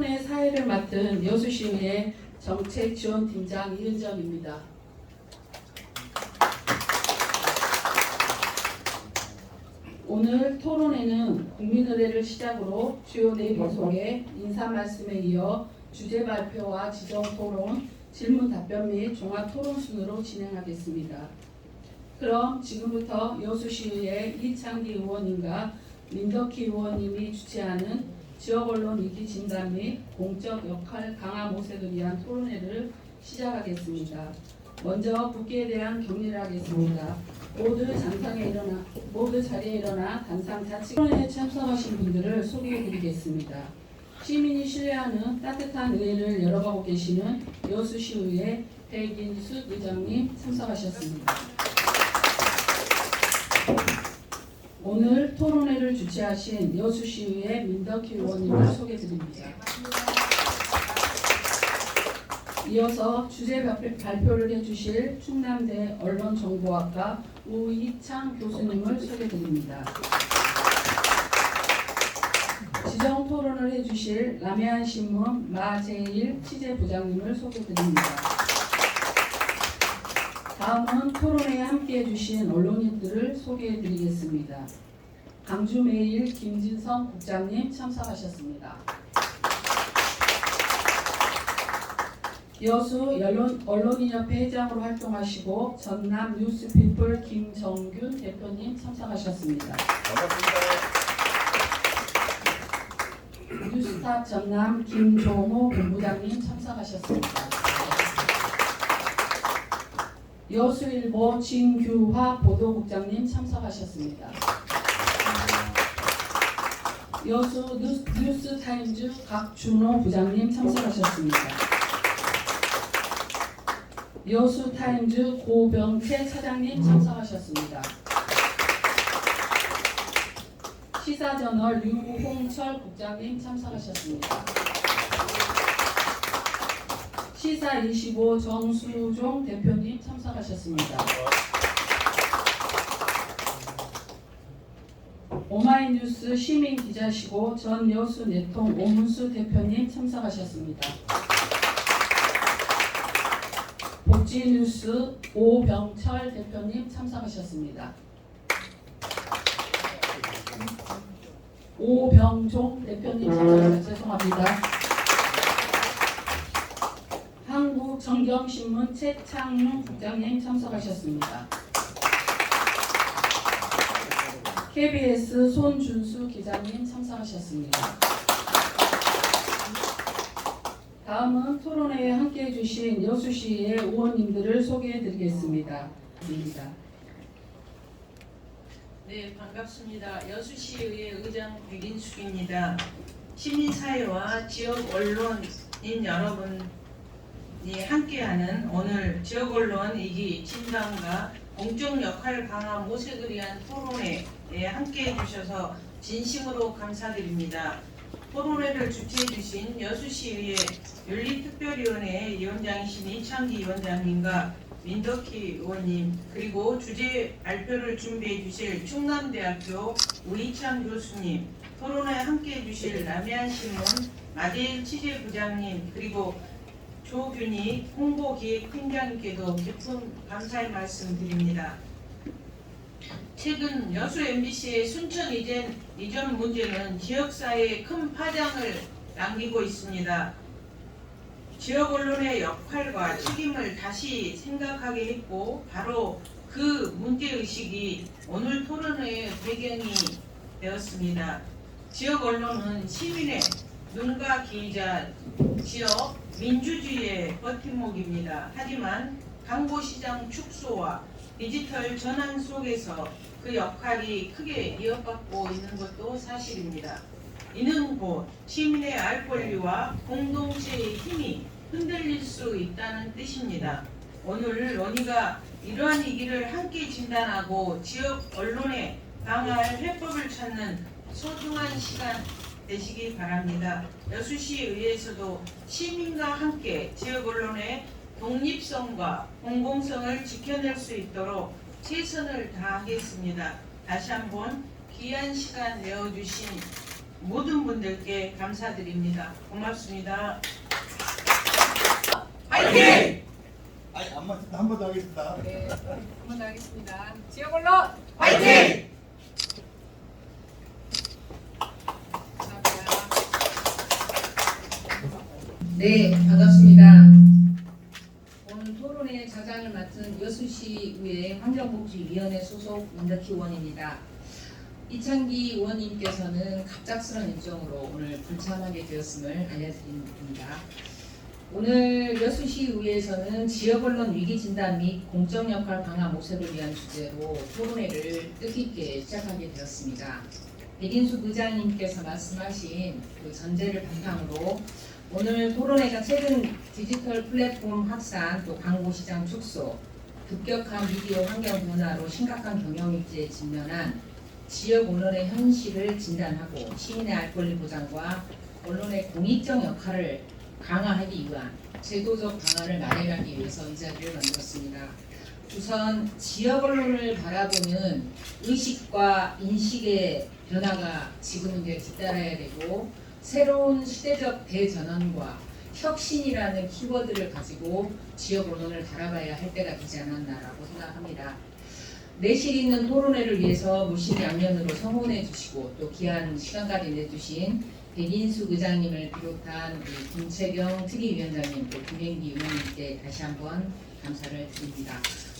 토론회 사회를 맡은 여수시의회 정책지원팀장 이은정입니다. 오늘 토론회는 국민의례를 시작으로 주요 내용 소개, 인사 말씀에 이어 주제 발표와 지정 토론, 질문 답변 및 종합 토론 순으로 진행하겠습니다. 그럼 지금부터 여수시의회 이창기 의원님과 민덕희 의원님이 주최하는 지역 언론 위기 진단 및 공적 역할 강화 모색을 위한 토론회를 시작하겠습니다. 먼저 국기에 대한 격려를 하겠습니다. 모두 자리에 일어나 단상 자치 토론회에 참석하신 분들을 소개해드리겠습니다. 시민이 신뢰하는 따뜻한 의회를 열어가고 계시는 여수시의회 백인숙 의장님 참석하셨습니다. 오늘 토론회를 주최하신 여수시의회 민덕희 의원님을 소개드립니다. 이어서 주제 발표를 해주실 충남대 언론정보학과 우이창 교수님을 소개드립니다. 지정 토론을 해주실 남해안신문 마재일 취재부장님을 소개드립니다. 다음은 토론회에 함께해 주신 언론인들을 소개해드리겠습니다. 강주매일 김진성 국장님 참석하셨습니다. 여수 언론인협회 회장으로 활동하시고 전남 뉴스피플 김정균 대표님 참석하셨습니다. 반갑습니다. 뉴스탑 전남 김종호 본부장님 참석하셨습니다. 여수일보 진규화 보도국장님 참석하셨습니다. 여수 뉴스타임즈 각준호 부장님 참석하셨습니다. 여수타임즈 고병태 차장님 참석하셨습니다. 시사저널 유홍철 국장님 참석하셨습니다. 시사25 정수종 대표님 참석하셨습니다. 오마이뉴스 시민기자시고 전 여수 내통 오문수 대표님 참석하셨습니다. 복지뉴스 오병철 대표님 참석하셨습니다. 오병종 대표님 참석하셨습니다. 죄송합니다. 한국정경신문 최창룡 국장님 참석하셨습니다. KBS 손준수 기자님 참석하셨습니다. 다음은 토론회에 함께해 주신 여수시의 의원님들을 소개해드리겠습니다. 네, 반갑습니다. 여수시의회 의장 백인숙입니다. 시민사회와 지역 언론인 여러분이 함께하는 오늘 지역 언론 위기 진단과 공적 역할 강화 모색을 위한 토론회에 함께해 주셔서 진심으로 감사드립니다. 토론회를 주최해 주신 여수시의회 윤리특별위원회 위원장이신 이창기 위원장님과 민덕희 의원님, 그리고 주제 발표를 준비해 주실 충남대학교 우이창 교수님, 토론회에 함께해 주실 남해안신문 마재일 취재부장님, 그리고 조균희 홍보기획팀장님께도 깊은 감사의 말씀 드립니다. 최근 여수 MBC의 순천 이전 문제는 지역사회에 큰 파장을 남기고 있습니다. 지역 언론의 역할과 책임을 다시 생각하게 했고, 바로 그 문제의식이 오늘 토론회의 배경이 되었습니다. 지역 언론은 시민의 눈과 귀이자 지역 민주주의의 버팀목입니다. 하지만 광고시장 축소와 디지털 전환 속에서 그 역할이 크게 이어받고 있는 것도 사실입니다. 이는 곧 시민의 알 권리와 공동체의 힘이 흔들릴 수 있다는 뜻입니다. 오늘 논의가 이러한 위기를 함께 진단하고 지역 언론에 방어할 해법을 찾는 소중한 시간 되시기 바랍니다. 여수시의회에서도 시민과 함께 지역 언론의 독립성과 공공성을 지켜낼 수 있도록 최선을 다하겠습니다. 다시 한번 귀한 시간 내어주신 모든 분들께 감사드립니다. 고맙습니다. 화이팅! 아니 한 번 더 하겠습니다. 네, 한번 더 하겠습니다. 지역 언론 화이팅! 감사합니다. 네, 반갑습니다. 오늘 토론회 자장을 맡은 여수시의회 환경복지위원회 소속 윤덕희 의원입니다. 이창기 의원님께서는 갑작스런 일정으로 오늘 불참하게 되었음을 알려드립니다. 오늘 여수시의회에서는 지역언론 위기진단 및 공정역할 강화 모색을 위한 주제로 토론회를 뜻깊게 시작하게 되었습니다. 백인숙 의장님께서 말씀하신 그 전제를 바탕으로 오늘 토론회가 최근 디지털 플랫폼 확산, 또 광고 시장 축소, 급격한 미디어 환경 변화로 심각한 경영위기에 직면한 지역 언론의 현실을 진단하고 시민의 알 권리 보장과 언론의 공익적 역할을 강화하기 위한 제도적 방안을 마련하기 위해서 이 자리를 만들었습니다. 우선 지역 언론을 바라보는 의식과 인식의 변화가 지금은 이제 뒤따라야 되고 새로운 시대적 대전환과 혁신이라는 키워드를 가지고 지역 언론을 바라봐야 할 때가 되지 않았나라고 생각합니다. 내실 있는 토론회를 위해서 물심양면으로 성원해 주시고 또 귀한 시간까지 내주신 백인숙 의장님을 비롯한 김채경 특위위원장님 또 김행기 의원님께 다시 한번 감사를 드립니다.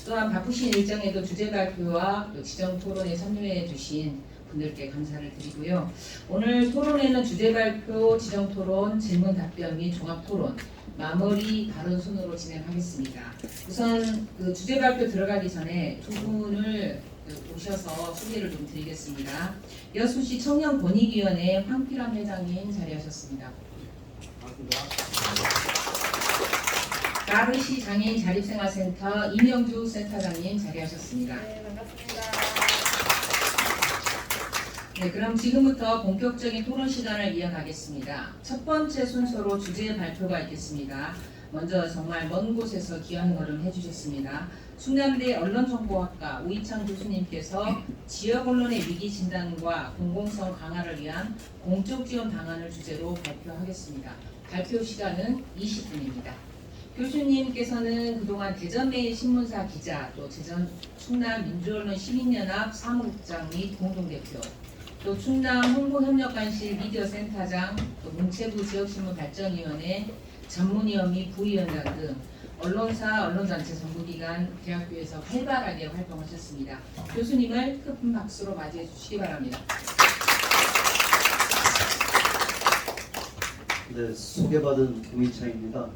또한 바쁘신 일정에도 주제 발표와 또 지정 토론에 참여해 주신 분들께 감사를 드리고요. 오늘 토론회는 주제 발표, 지정 토론, 질문 답변 및 종합 토론, 마무리 발언 순으로 진행하겠습니다. 우선 그 주제 발표 들어가기 전에 두 분을 오셔서 소개를 좀 드리겠습니다. 여수시 청년권익위원회 황필환 회장님 자리하셨습니다. 나르시 장애인 자립생활센터 이명주 센터장님 자리하셨습니다. 네, 반갑습니다. 네, 그럼 지금부터 본격적인 토론 시간을 이어가겠습니다. 첫 번째 순서로 주제 발표가 있겠습니다. 먼저 정말 먼 곳에서 귀한 걸음 해주셨습니다. 충남대 언론정보학과 우이창 교수님께서 지역 언론의 위기 진단과 공공성 강화를 위한 공적 지원 방안을 주제로 발표하겠습니다. 발표 시간은 20분입니다. 교수님께서는 그동안 대전매일 신문사 기자, 또 대전 충남 민주언론 시민연합 사무국장 및 공동대표, 또 충남 홍보협력관실 미디어센터장, 또 문체부 지역신문 발전위원회 전문위원 및 부위원장 등 언론사, 언론단체, 정부기관, 대학교에서 활발하게 활동하셨습니다. 교수님을 큰 박수로 맞이해 주시기 바랍니다. 네, 소개받은 우이창입니다.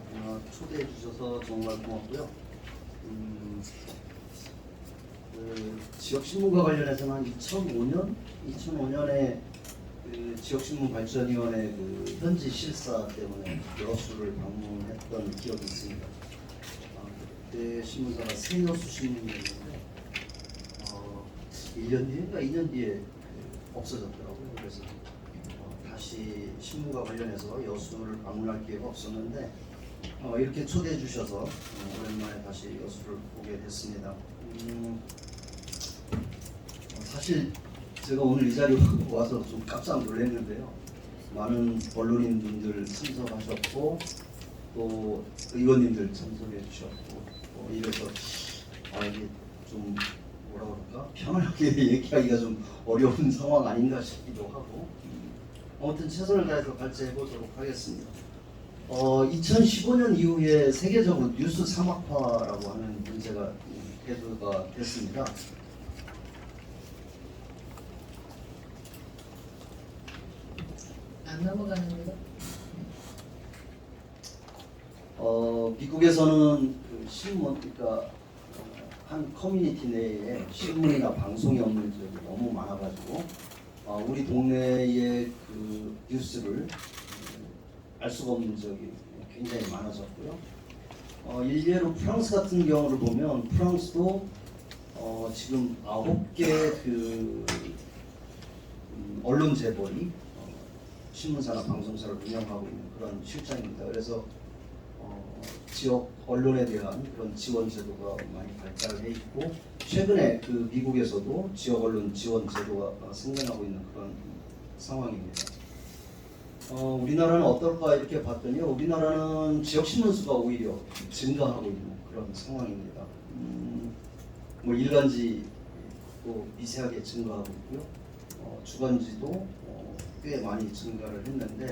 초대해 주셔서 정말 고맙고요. 지역신문과 관련해서는 한 2005년에 그 지역신문발전위원회 그 현지 실사 때문에 여수를 방문했던 기억이 있습니다. 그때 신문사가 새여수 신문이었는데 1년 뒤인가 2년 뒤에 없어졌더라고요. 그래서 다시 신문과 관련해서 여수를 방문할 기회가 없었는데 이렇게 초대해 주셔서 오랜만에 다시 여수를 보게 됐습니다. 사실 제가 오늘 이 자리에 와서 좀 깜짝 놀랐는데요. 많은 언론인분들 참석하셨고 또 의원님들 참석해 주셨고 이래서 이게 좀 뭐라 그럴까 편안하게 얘기하기가 좀 어려운 상황 아닌가 싶기도 하고 아무튼 최선을 다해서 발제해 보도록 하겠습니다. 2015년 이후에 세계적으로 뉴스 사막화라고 하는 문제가 대두가 됐습니다. 안 넘어가는데요? 미국에서는 그 신문, 그러니까 한 커뮤니티 내에 신문이나 방송이 없는 지역이 너무 많아가지고 우리 동네의 그 뉴스를 알 수가 없는 지역이 굉장히 많아졌고요. 일례로 프랑스 같은 경우를 보면 프랑스도 지금 9개 그 언론 재벌이 신문사나 방송사를 운영하고 있는 그런 실정입니다. 그래서 지역 언론에 대한 그런 지원 제도가 많이 발달해 있고 최근에 그 미국에서도 지역 언론 지원 제도가 생겨나고 있는 그런 상황입니다. 우리나라는 어떨까 이렇게 봤더니요. 우리나라는 지역 신문 수가 오히려 증가하고 있는 그런 상황입니다. 뭐 일간지도 미세하게 증가하고 있고요. 주간지도 꽤 많이 증가를 했는데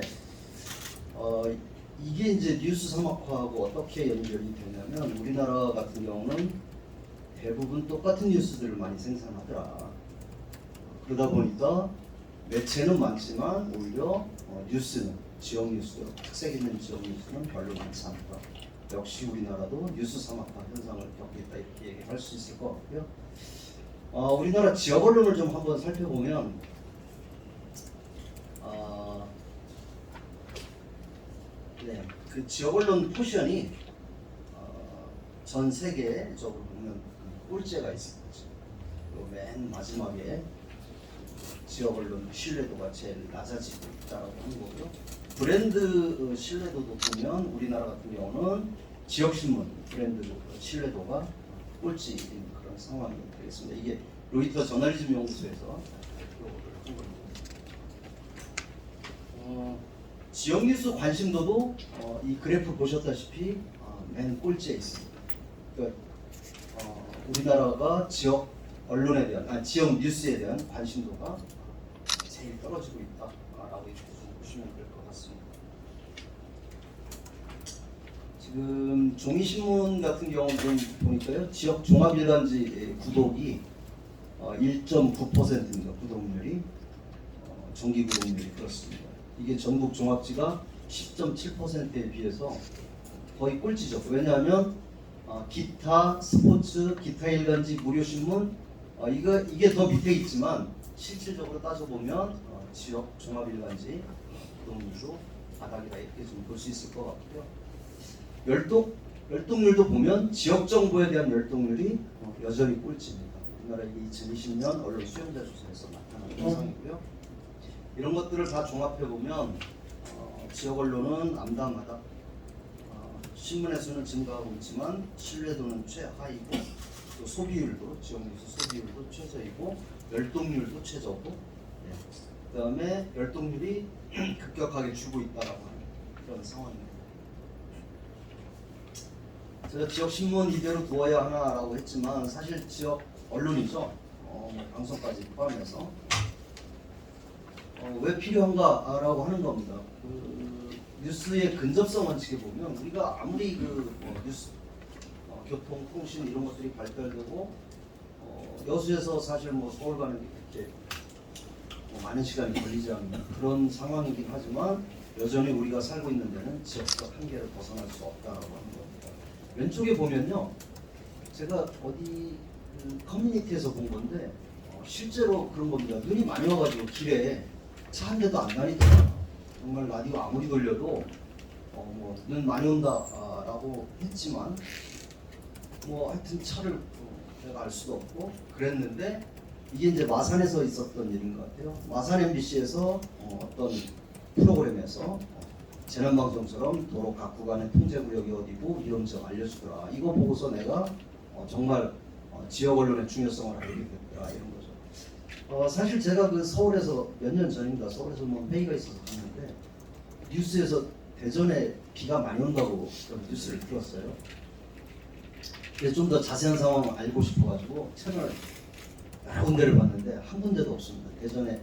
이게 이제 뉴스 사막화하고 어떻게 연결이 되냐면 우리나라 같은 경우는 대부분 똑같은 뉴스들을 많이 생산하더라. 그러다 보니까 매체는 많지만 오히려 뉴스는 지역 뉴스, 특색 있는 지역 뉴스는 별로 많지 않다. 역시 우리나라도 뉴스 사막화 현상을 겪고 있다 이렇게 얘기할 수 있을 것 같고요. 우리나라 지역 언론을 좀 한번 살펴보면 그 지역 언론 포션이 전 세계적으로 보면 꼴째가 있을 거죠. 맨 마지막에 지역 언론 신뢰도가 제일 낮아지고 있다라고 하는 거고요. 브랜드 신뢰도도 보면 우리나라 같은 경우는 지역 신문 브랜드 신뢰도가 꼴찌인 그런 상황이 되겠습니다. 이게 로이터 저널리즘 연구소에서 한 겁니다. 지역 뉴스 관심도도 이 그래프 보셨다시피 맨 꼴찌에 있습니다. 그러니까 우리나라가 지역 언론에 대한 지역 뉴스에 대한 관심도가 제일 떨어지고 있다라고 이렇게 보시면 될 것 같습니다. 지금 종이신문 같은 경우 좀 보니까요, 지역 종합일간지 구독이 1.9%입니다. 구독률이 정기 구독률이 그렇습니다. 이게 전국 종합지가 10.7%에 비해서 거의 꼴찌죠. 왜냐하면 기타 스포츠, 기타 일간지, 무료신문 이게 더 밑에 있지만 실질적으로 따져보면 지역 종합일간지 구독률도 바닥이다 이렇게 좀 볼 수 있을 것 같고요. 열독률도 보면 지역 정보에 대한 열독률이 여전히 꼴찌입니다. 우리나라 이게 2020년 언론 수용자 조사에서 나타난 현상이고요. 이런 것들을 다 종합해 보면 지역 언론은 암담하다. 신문의 수는 증가하고 있지만 신뢰도는 최하이고 또 소비율도 지역 뉴스 소비율도 최저이고 열독률도 최저고 그다음에 열독률이 급격하게 줄고 있다라고 하는 그런 상황입니다. 제가 지역 신문 이대로 두어야 하나라고 했지만 사실 지역 언론이죠. 방송까지 포함해서 왜 필요한가라고 하는 겁니다. 뉴스의 근접성 원칙에 보면 우리가 아무리 뉴스, 교통, 통신 이런 것들이 발달되고 여수에서 사실 서울 가는 게 그렇게 많은 시간이 걸리지 않는 그런 상황이긴 하지만 여전히 우리가 살고 있는 데는 지역적 한계를 벗어날 수 없다라고 하는 겁니다. 왼쪽에 보면요, 제가 어디 커뮤니티에서 본 건데 실제로 그런 겁니다. 눈이 많이 와가지고 길에 차 한 대도 안 다니더라. 정말 라디오 아무리 돌려도 눈 많이 온다라고 했지만 하여튼 차를 내가 알 수도 없고 그랬는데 이게 이제 마산에서 있었던 일인 것 같아요. 마산 MBC에서 어떤 프로그램에서 재난방송처럼 도로 각 구간의 통제구역이 어디고 이런 점 알려주더라. 이거 보고서 내가 정말 지역 언론의 중요성을 알게 됐더라 이런 거죠. 사실 제가 서울에서 몇 년 전입니다. 서울에서 회의가 있어서 갔는데 뉴스에서 대전에 비가 많이 온다고 뉴스를 들었어요. 그래서 좀 더 자세한 상황을 알고 싶어가지고 채널 여러 군데를 봤는데 한 군데도 없습니다. 대전에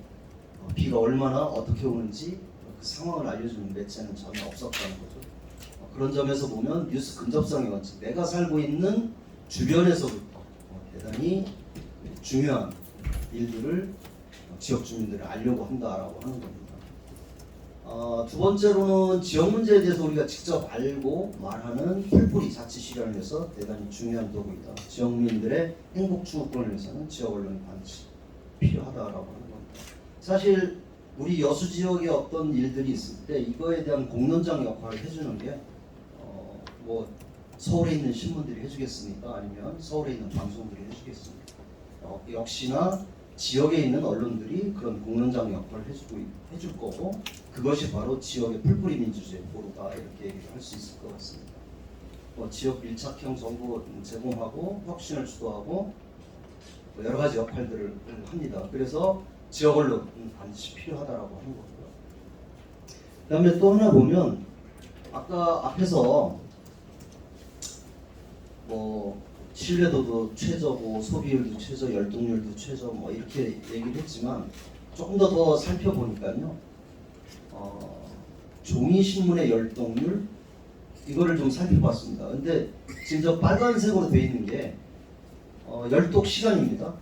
비가 얼마나 어떻게 오는지 그 상황을 알려주는 매체는 전혀 없었다는 거죠. 그런 점에서 보면 뉴스 근접성의 원칙, 내가 살고 있는 주변에서부터 대단히 중요한 일들을 지역 주민들이 알려고 한다라고 하는 겁니다. 두 번째로는 지역 문제에 대해서 우리가 직접 알고 말하는 풀뿌리 자치 실현을 위해서 대단히 중요한 도구이다. 지역민들의 행복 추구권을 위해서는 지역 언론이 반드시 필요하다라고 하는 겁니다. 사실 우리 여수 지역에 어떤 일들이 있을 때 이거에 대한 공론장 역할을 해주는 게 서울에 있는 신문들이 해주겠습니까? 아니면 서울에 있는 방송들이 해주겠습니까? 역시나 지역에 있는 언론들이 그런 공론장 역할을 해줄 거고 그것이 바로 지역의 풀뿌리 민주주의 보루다 이렇게 얘기를 할 수 있을 것 같습니다. 지역 밀착형 정보 제공하고 혁신을 주도하고 여러 가지 역할들을 합니다. 그래서 지역 언론은 반드시 필요하다라고 하는 거고요. 그다음에 또 하나 보면 아까 앞에서 뭐 신뢰도도 최저고 소비율도 최저, 열동률도 최저 뭐 이렇게 얘기를 했지만 조금 더 살펴보니까요. 종이 신문의 열동률 이거를 좀 살펴봤습니다. 근데 지금 저 빨간색으로 되어 있는 게 열독 시간입니다.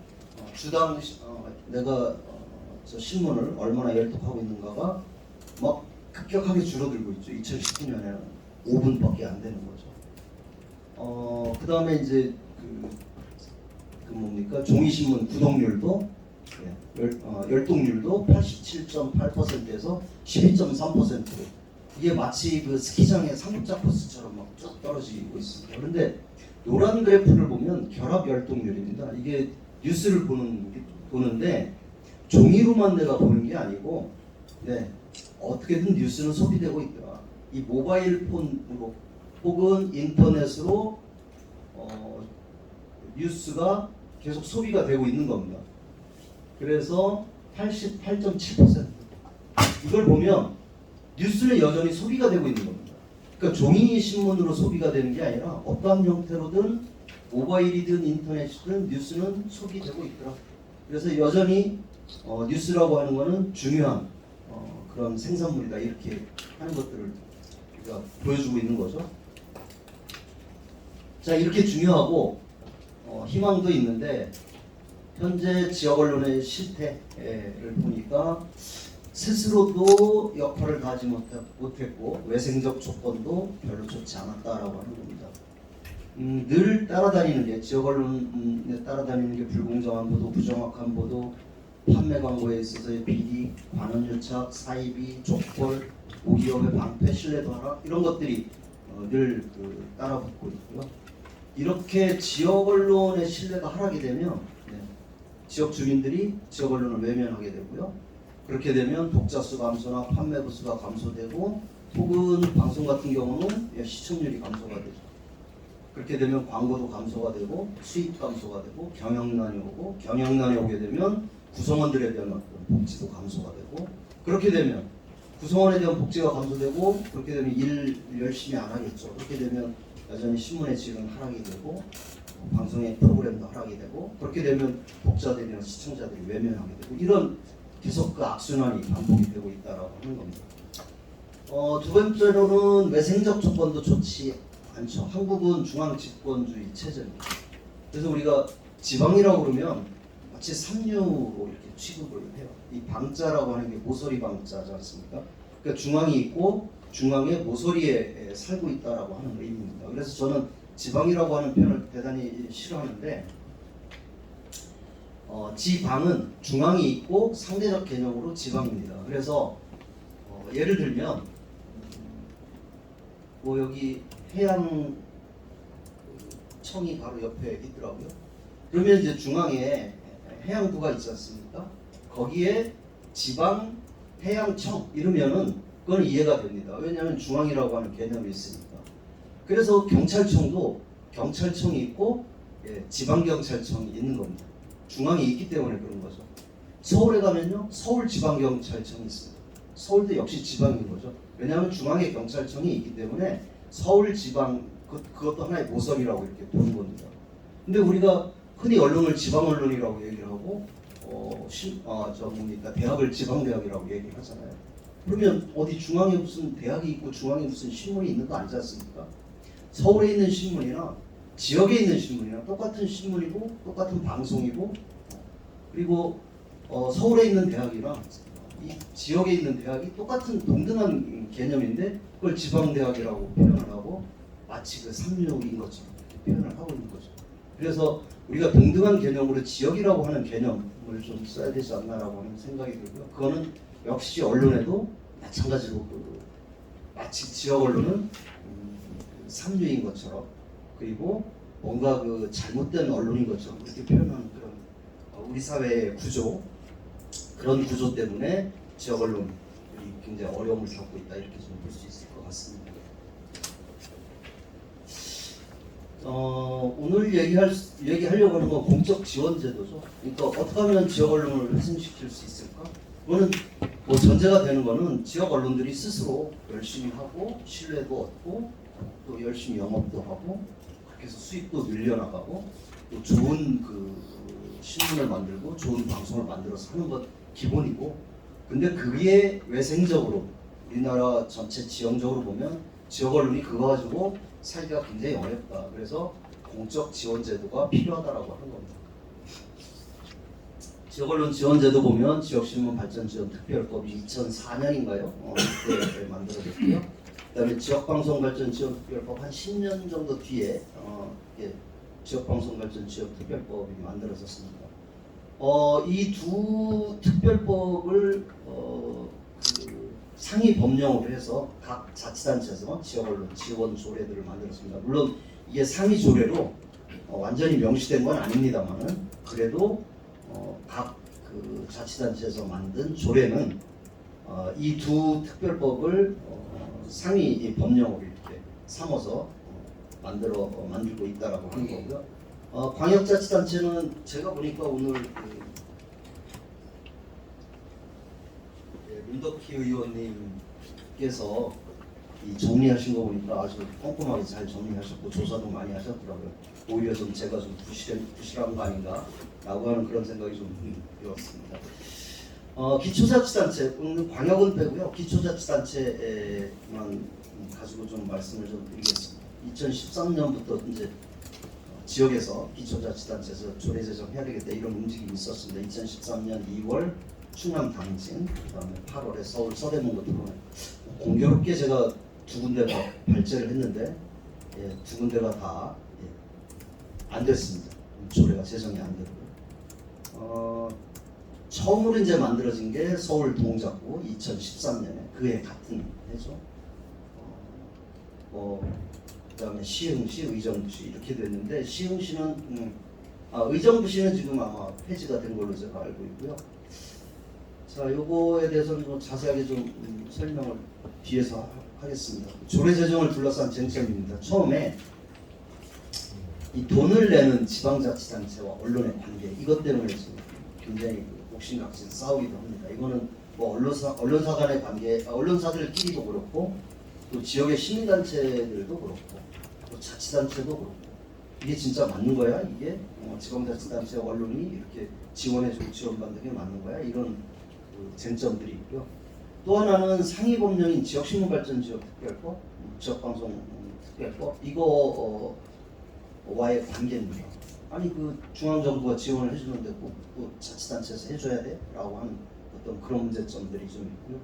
주당 내가 저 신문을 얼마나 열독하고 있는가가 막 급격하게 줄어들고 있죠. 2019년에는 5분밖에 안 되는 거죠. 그 다음에 이제 그 뭡니까 종이신문 구독률도 열독률도 87.8%에서 12.3%. 이게 마치 그 스키장의 상급자 코스처럼 막 쭉 떨어지고 있습니다. 그런데 노란 그래프를 보면 결합 열독률입니다. 이게 뉴스를 보는데 종이로만 내가 보는 게 아니고, 네, 어떻게든 뉴스는 소비되고 있더라. 이 모바일 폰으로 혹은 인터넷으로 뉴스가 계속 소비가 되고 있는 겁니다. 그래서 88.7%. 이걸 보면 뉴스는 여전히 소비가 되고 있는 겁니다. 그러니까 종이 신문으로 소비가 되는 게 아니라 어떠한 형태로든 모바일이든 인터넷이든 뉴스는 소비되고 있더라. 그래서 여전히 뉴스라고 하는 것은 중요한 그런 생산물이다. 이렇게 하는 것들을 우리가 보여주고 있는 거죠. 자, 이렇게 중요하고 희망도 있는데 현재 지역 언론의 실태를 보니까 스스로도 역할을 다하지 못했고 외생적 조건도 별로 좋지 않았다라고 하는 겁니다. 늘 따라다니는 게 지역 언론에 따라다니는 게 불공정한 보도, 부정확한 보도, 판매 광고에 있어서의 비리, 관원 유착, 사이비, 족벌, 모기업의 방패, 신뢰도 하락 이런 것들이 늘 따라붙고 있고요. 이렇게 지역 언론의 신뢰가 하락이 되면 지역 주민들이 지역 언론을 외면하게 되고요. 그렇게 되면 독자 수 감소나 판매 부수가 감소되고 혹은 방송 같은 경우는 시청률이 감소가 되죠. 그렇게 되면 광고도 감소가 되고 수입 감소가 되고 경영난이 오고 경영난이 오게 되면 구성원들에 대한 어떤 복지도 감소가 되고 그렇게 되면 구성원에 대한 복지가 감소되고 그렇게 되면 일 열심히 안 하겠죠. 그렇게 되면 여전히 신문의 질은 하락이 되고 방송의 프로그램도 하락이 되고 그렇게 되면 독자들이나 시청자들이 외면하게 되고 이런 계속 그 악순환이 반복이 되고 있다라고 하는 겁니다. 두 번째로는 외생적 조건도 좋지 않죠. 한국은 중앙 집권주의 체제입니다. 그래서 우리가 지방이라고 그러면 마치 삼류로 이렇게 취급을 해요. 이 방자라고 하는 게 모서리 방자지 않습니까? 그러니까 중앙이 있고 중앙의 모서리에 살고 있다라고 하는 의미입니다. 그래서 저는 지방이라고 하는 표현을 대단히 싫어하는데 지방은 중앙이 있고 상대적 개념으로 지방입니다. 그래서 예를 들면 뭐 여기 해양청이 바로 옆에 있더라고요. 그러면 이제 중앙에 해양부가 있지 않습니까? 거기에 지방 해양청 이러면은 그건 이해가 됩니다. 왜냐하면 중앙이라고 하는 개념이 있으니까. 그래서 경찰청도 경찰청이 있고 지방경찰청이 있는 겁니다. 중앙이 있기 때문에 그런 거죠. 서울에 가면요 서울지방경찰청이 있습니다. 서울도 역시 지방인 거죠. 왜냐하면 중앙에 경찰청이 있기 때문에 서울지방 그것도 하나의 모서리라고 이렇게 보는 겁니다. 근데 우리가 흔히 언론을 지방 언론이라고 얘기를 하고 대학을 지방대학이라고 얘기를 하잖아요. 그러면 어디 중앙에 무슨 대학이 있고 중앙에 무슨 신문이 있는 거 아니지 않습니까? 서울에 있는 신문이나 지역에 있는 신문이나 똑같은 신문이고 똑같은 방송이고 그리고 서울에 있는 대학이랑 이 지역에 있는 대학이 똑같은 동등한 개념인데 그걸 지방대학이라고 표현을 하고 마치 그 삼류인 것처럼 표현을 하고 있는 거죠. 그래서 우리가 동등한 개념으로 지역이라고 하는 개념을 좀 써야 되지 않나라고 하는 생각이 들고요. 그거는 역시 언론에도 마찬가지로 마치 지역 언론은 삼류인 것처럼 그리고 뭔가 그 잘못된 언론인 것처럼 이렇게 표현하는 그런 우리 사회의 구조 그런 구조 때문에 지역 언론이 굉장히 어려움을 겪고 있다 이렇게 좀 볼 수 있을 것 같습니다. 오늘 얘기하려고 하는 건 공적 지원 제도죠. 그러니까 어떻게 하면 지역 언론을 회생시킬 수 있을까? 그거는 뭐 전제가 되는 거는 지역 언론들이 스스로 열심히 하고 신뢰도 얻고 또 열심히 영업도 하고 그렇게 해서 수익도 늘려나가고 또 좋은 그 신문을 만들고 좋은 방송을 만들어서 하는 것 기본이고, 근데 그게 외생적으로 우리나라 전체 지형적으로 보면 지역 언론이 그거 가지고 살기가 굉장히 어렵다. 그래서 공적 지원 제도가 필요하다라고 하는 겁니다. 지역 언론 지원 제도 보면 지역신문 발전 지원 특별법이 2004년인가요? 그때 만들어졌고요. 그다음에 지역방송 발전 지원 특별법 한 10년 정도 뒤에 지역방송 발전 지원 특별법이 만들어졌습니다. 이 두 특별법을 그 상위 법령으로 해서 각 자치단체에서 지역 언론 지원 조례들을 만들었습니다. 물론 이게 상위 조례로 완전히 명시된 건 아닙니다만은 그래도 각 그 자치단체에서 만든 조례는 이 두 특별법을 상위 법령으로 이렇게 삼아서 만들고 있다라고 하는 거고요. 광역자치단체는 제가 보니까 오늘 윤덕희 의원님께서 이 정리하신 거 보니까 아주 꼼꼼하게 잘 정리하셨고 조사도 많이 하셨더라고요. 오히려 좀 제가 좀 부실한 거 아닌가라고 하는 그런 생각이 좀 들었습니다. 기초자치단체, 광역은 빼고요. 기초자치단체만 가지고 좀 말씀을 좀 드리겠습니다. 2013년부터 이제 지역에서 기초자치단체에서 조례 제정해야 되겠다 이런 움직임이 있었습니다. 2013년 2월 충남 당진, 그다음에 8월에 서울 서대문구 토론회. 공교롭게 제가 두 군데 다 발제를 했는데 두 군데가 다 안 됐습니다. 조례가 제정이 안 되고요. 처음으로 이제 만들어진 게 서울 동작구 2013년에 그해 같은 해죠. 그다음에 시흥시, 의정부시 이렇게 됐는데 시흥시는 의정부시는 지금 아마 폐지가 된 걸로 제가 알고 있고요. 자, 요거에 대해서는 좀 자세하게 좀 설명을 뒤에서 하겠습니다. 조례 제정을 둘러싼 쟁점입니다. 처음에 이 돈을 내는 지방자치단체와 언론의 관계, 이것 때문에 지금 굉장히 옥신각신 싸우기도 합니다. 이거는 뭐 언론사 간의 관계, 언론사들끼리도 그렇고 또 지역의 시민단체들도 그렇고 또 자치단체도 그렇고 이게 진짜 맞는 거야? 이게 지방자치단체 언론이 이렇게 지원해주고 지원받는 게 맞는 거야? 이런 그 쟁점들이 있고요. 또 하나는 상위 법령인 지역신문발전지역특별법, 지역방송특별법 이거 와의 관계입니다. 아니 그 중앙정부가 지원을 해주는데 꼭 자치단체에서 해줘야 돼? 라고 하는 어떤 그런 문제점들이 좀 있고요.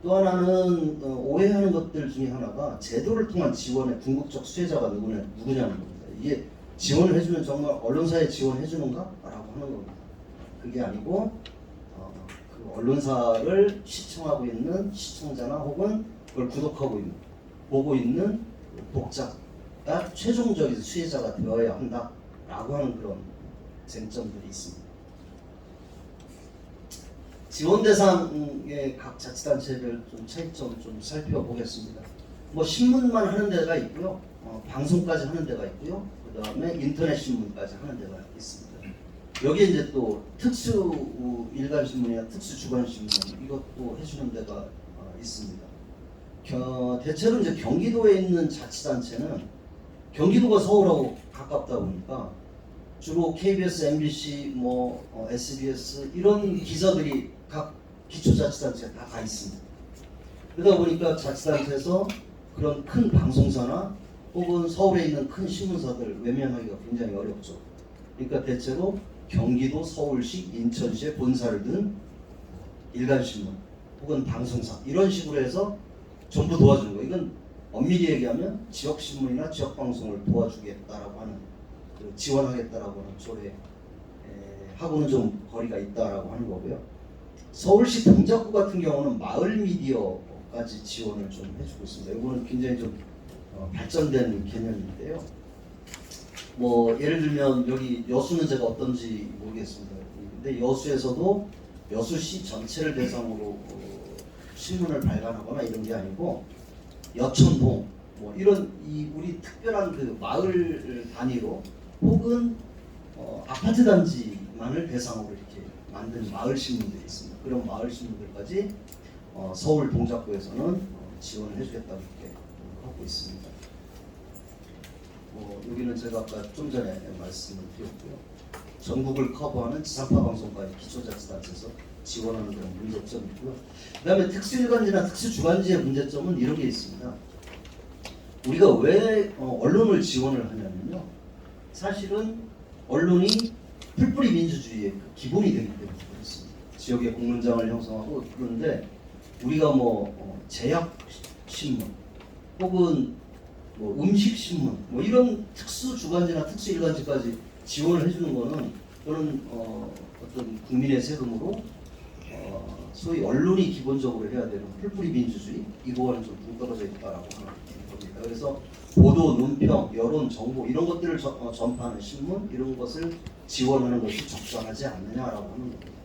또 하나는 오해하는 것들 중에 하나가 제도를 통한 지원의 궁극적 수혜자가 누구냐는 겁니다. 이게 지원을 해주면 정말 언론사에 지원해주는가? 라고 하는 겁니다. 그게 아니고 그 언론사를 시청하고 있는 시청자나 혹은 그걸 구독하고 있는, 보고 있는 독자가 최종적인 수혜자가 되어야 한다라고 하는 그런 쟁점들이 있습니다. 지원 대상의 각 자치단체별 좀 차이점 좀 살펴보겠습니다. 뭐 신문만 하는 데가 있고요, 방송까지 하는 데가 있고요, 그 다음에 인터넷 신문까지 하는 데가 있습니다. 여기에 이제 또 특수 일간 신문이나 특수 주간 신문 이것도 해주는 데가 있습니다. 대체로 이제 경기도에 있는 자치단체는 경기도가 서울하고 가깝다 보니까 주로 KBS, MBC, SBS 이런 기사들이 각 기초자치단체에 다 가 있습니다. 그러다 보니까 자치단체에서 그런 큰 방송사나 혹은 서울에 있는 큰 신문사들 외면하기가 굉장히 어렵죠. 그러니까 대체로 경기도, 서울시, 인천시에 본사를 둔 일간신문 혹은 방송사 이런 식으로 해서 전부 도와주는 거예요. 이건 엄밀히 얘기하면 지역신문이나 지역방송을 도와주겠다라고 하는, 지원하겠다라고 하는 조례하고는 좀 거리가 있다라고 하는 거고요. 서울시 동작구 같은 경우는 마을 미디어까지 지원을 좀 해주고 있습니다. 이거는 굉장히 좀 발전된 개념인데요. 뭐 예를 들면 여기 여수는 제가 어떤지 모르겠습니다. 근데 여수에서도 여수시 전체를 대상으로 신문을 발간하거나 이런 게 아니고 여천동 뭐 이런 우리 특별한 그 마을 단위로 혹은 아파트 단지만을 대상으로 이렇게 만든 마을 신문들이 있습니다. 그런 마을 신문들까지 서울 동작구에서는 지원을 해주겠다고 이렇게 하고 있습니다. 여기는 제가 아까 좀 전에 말씀을 드렸고요. 전국을 커버하는 지상파 방송까지 기초자치단체에서 지원하는 그런 문제점이 있고요. 그다음에 특수일간지나 특수주간지의 문제점은 이런 게 있습니다. 우리가 왜 언론을 지원을 하냐면요. 사실은 언론이 풀뿌리 민주주의의 그 기본이 되기 때문에 그렇습니다. 지역의 공론장을 형성하고 그런데 우리가 제약 신문 혹은 음식 신문 이런 특수 주간지나 특수 일간지까지 지원을 해주는 거는 저는 어떤 국민의 세금으로 소위 언론이 기본적으로 해야 되는 풀뿌리 민주주의 이거와는 좀 동떨어져 있다라고 하는 겁니다. 그래서 보도, 논평, 여론, 정보 이런 것들을 전파하는 신문 이런 것을 지원하는 것이 적절하지 않느냐라고 하는 겁니다.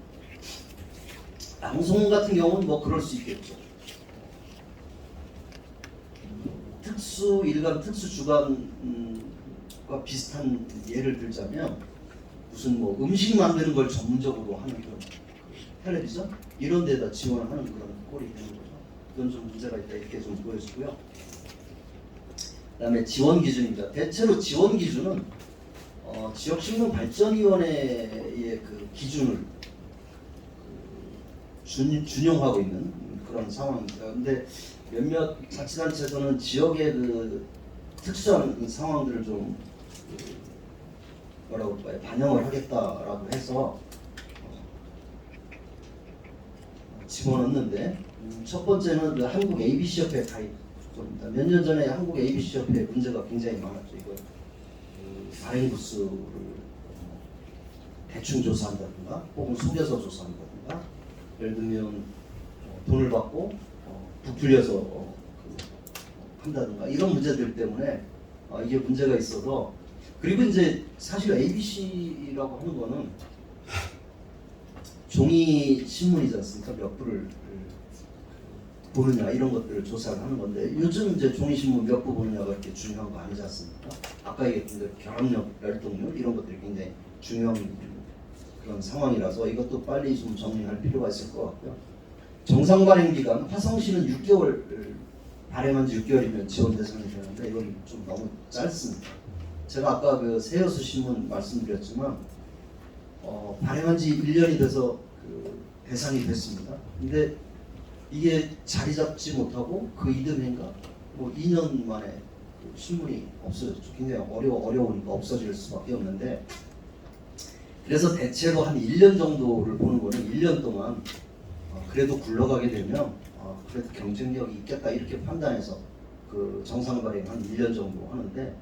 방송 같은 경우는 그럴 수 있겠죠. 특수 일간, 특수 주간과 비슷한 예를 들자면 무슨 음식 만드는 걸 전문적으로 하는 그런 텔레비전 이런 데다 지원하는 그런 꼴이 되는 거죠. 이건 좀 문제가 있다 이렇게 좀 보여지고요. 그다음에 지원 기준입니다. 대체로 지원 기준은 지역신문발전위원회의 그 기준을 준용하고 있는 그런 상황입니다. 근데 몇몇 자치단체에서는 지역의 그 특수한 상황들을 좀 뭐라고 할까요? 반영을 하겠다라고 해서 집어넣는데 첫 번째는 그 한국 ABC 협회 가입입니다. 몇 년 전에 한국 ABC 협회 문제가 굉장히 많았죠. 이거 발행 부수를 대충 조사한다든가 혹은 속여서 조사한다든가 예를 들면 돈을 받고 부풀려서 한다든가 이런 문제들 때문에 이게 문제가 있어서 그리고 이제 사실 ABC라고 하는 거는 종이 신문이지 않습니까? 몇 부를 보느냐 이런 것들을 조사를 하는 건데 요즘 이제 종이 신문 몇 부 보느냐가 이렇게 중요한 거 아니지 않습니까? 아까 얘기했던 결합력, 열동률 이런 것들이 굉장히 중요한 그런 상황이라서 이것도 빨리 좀 정리할 필요가 있을 것 같고요. 정상 발행 기간 화성시는 6개월 발행한 지 6개월이면 지원 대상이 되는데 이건 좀 너무 짧습니다. 제가 아까 그 세여수 신문 말씀드렸지만 발행한 지 1년이 돼서 그 대상이 됐습니다. 근데 이게 자리 잡지 못하고 그 이듬해인가 2년 만에 그 신문이 없어졌죠. 굉장히 어려우니까 없어질 수밖에 없는데 그래서 대체로 한 1년 정도를 보는 거는 1년 동안 그래도 굴러가게 되면 그래도 경쟁력이 있겠다 이렇게 판단해서 그 정상 발행 한 1년 정도 하는데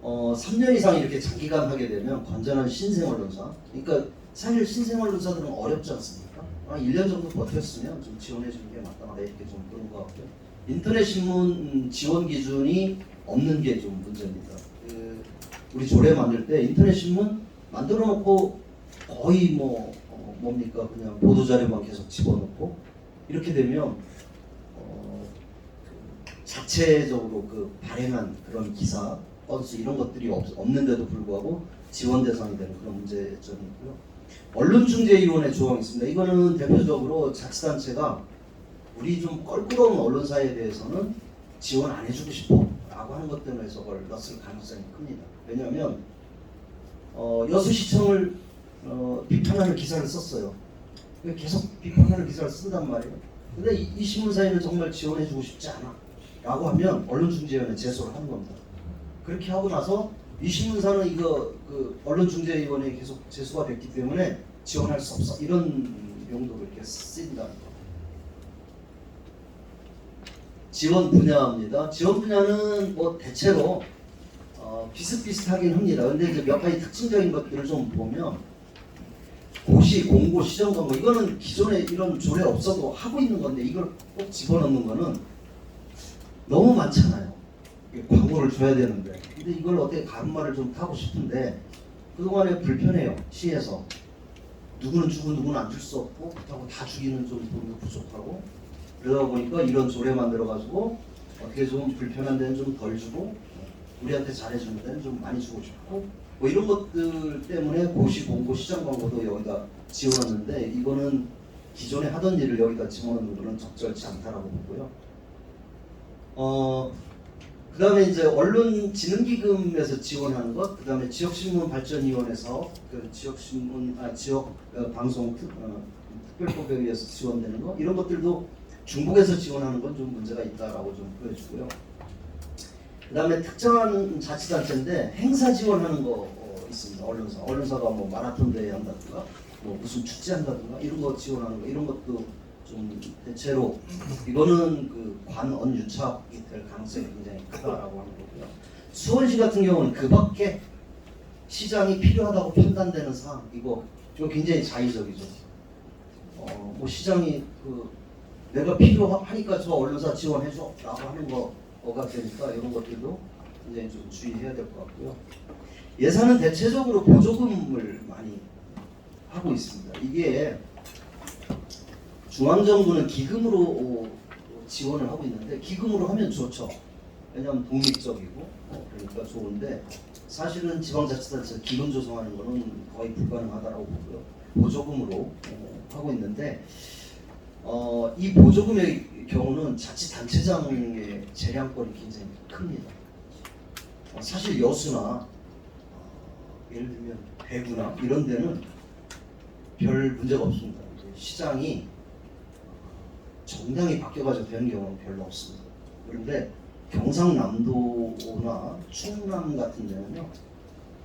3년 이상 이렇게 장기간 하게 되면 건전한 신생 언론사 그러니까 사실 신생 언론사들은 어렵지 않습니까? 1년 정도 버텼으면 좀 지원해 주는 게 마땅하다 이렇게 좀 그런 것 같고요. 인터넷 신문 지원 기준이 없는 게 좀 문제입니다. 우리 조례 만들 때 인터넷 신문 만들어 놓고 거의 뭡니까 그냥 보도 자료만 계속 집어넣고 이렇게 되면 자체적으로 그 발행한 그런 기사 건수 이런 것들이 없는데도 불구하고 지원 대상이 되는 그런 문제점이고요. 언론중재위원회 조항이 있습니다. 이거는 대표적으로 자치단체가 우리 좀 껄끄러운 언론사에 대해서는 지원 안 해주고 싶어 라고 하는 것 때문에 저걸 넣었을 가능성이 큽니다. 왜냐하면 여수시청을 비판하는 기사를 썼어요. 계속 비판하는 기사를 쓴단 말이에요. 근데 이 신문사에는 정말 지원해주고 싶지 않아 라고 하면 언론중재위원회 제소를 하는 겁니다. 그렇게 하고 나서 이 신문사는 이거 그 언론중재위원회에 계속 제소가 됐기 때문에 지원할 수 없어 이런 용도로 이렇게 쓰인다. 지원 분야입니다. 지원 분야는 대체로 비슷비슷하긴 합니다. 근데 이제 몇 가지 특징적인 것들을 좀 보면 고시, 공고, 시정선거 이거는 기존에 이런 조례 없어도 하고 있는 건데 이걸 꼭 집어넣는 거는 너무 많잖아요. 광고를 줘야 되는데 근데 이걸 어떻게 가름말을 좀 타고 싶은데 그동안에 불편해요. 시에서 누구는 주고 누구는 안 줄 수 없고 그렇다고 다 주기는 좀 돈도 부족하고 그러다 보니까 이런 조례 만들어 가지고 어떻게 좀 불편한 데는 좀 덜 주고 우리한테 잘해주는 데는 좀 많이 주고 싶고 이런 것들 때문에 고시, 공고, 시장 광고도 여기다 지원하는데 이거는 기존에 하던 일을 여기다 집어넣는 것은 적절치 않다라고 보고요. 그다음에 이제 언론진흥기금에서 지원하는 것, 그다음에 지역신문발전위원회에서 그 지역 방송 특별법에 의해서 지원되는 것, 이런 것들도 중복해서 지원하는 건 좀 문제가 있다라고 좀 보여주고요. 그다음에 특정한 자치단체인데 행사 지원하는 거 있습니다. 언론사가 뭐 마라톤 대회 한다든가, 뭐 무슨 축제 한다든가 이런 거 지원하는 거, 이런 것도 좀 대체로 이거는 그 관언 유착이 될 가능성이 굉장히 크다라고 하는 거고요. 수원시 같은 경우는 그밖에 시장이 필요하다고 판단되는 사항, 이거 굉장히 자의적이죠. 뭐 시장이 내가 필요하니까 저 언론사 지원해줘라고 하는 거가 되니까 이런 것들도 굉장히 좀 주의해야 될 것 같고요. 예산은 대체적으로 보조금을 많이 하고 있습니다. 이게 중앙정부는 기금으로 지원을 하고 있는데 기금으로 하면 좋죠. 왜냐하면 독립적이고 그러니까 좋은데 사실은 지방자치단체에서 기금 조성하는 거는 거의 불가능하다고 보고요. 보조금으로 하고 있는데 이 보조금의 경우는 자치단체장의 재량권이 굉장히 큽니다. 사실 여수나 예를 들면 대구나 이런 데는 별 문제가 없습니다. 시장이 정당이 바뀌어가지고 되는 경우는 별로 없습니다. 그런데 경상남도나 충남 같은 데는요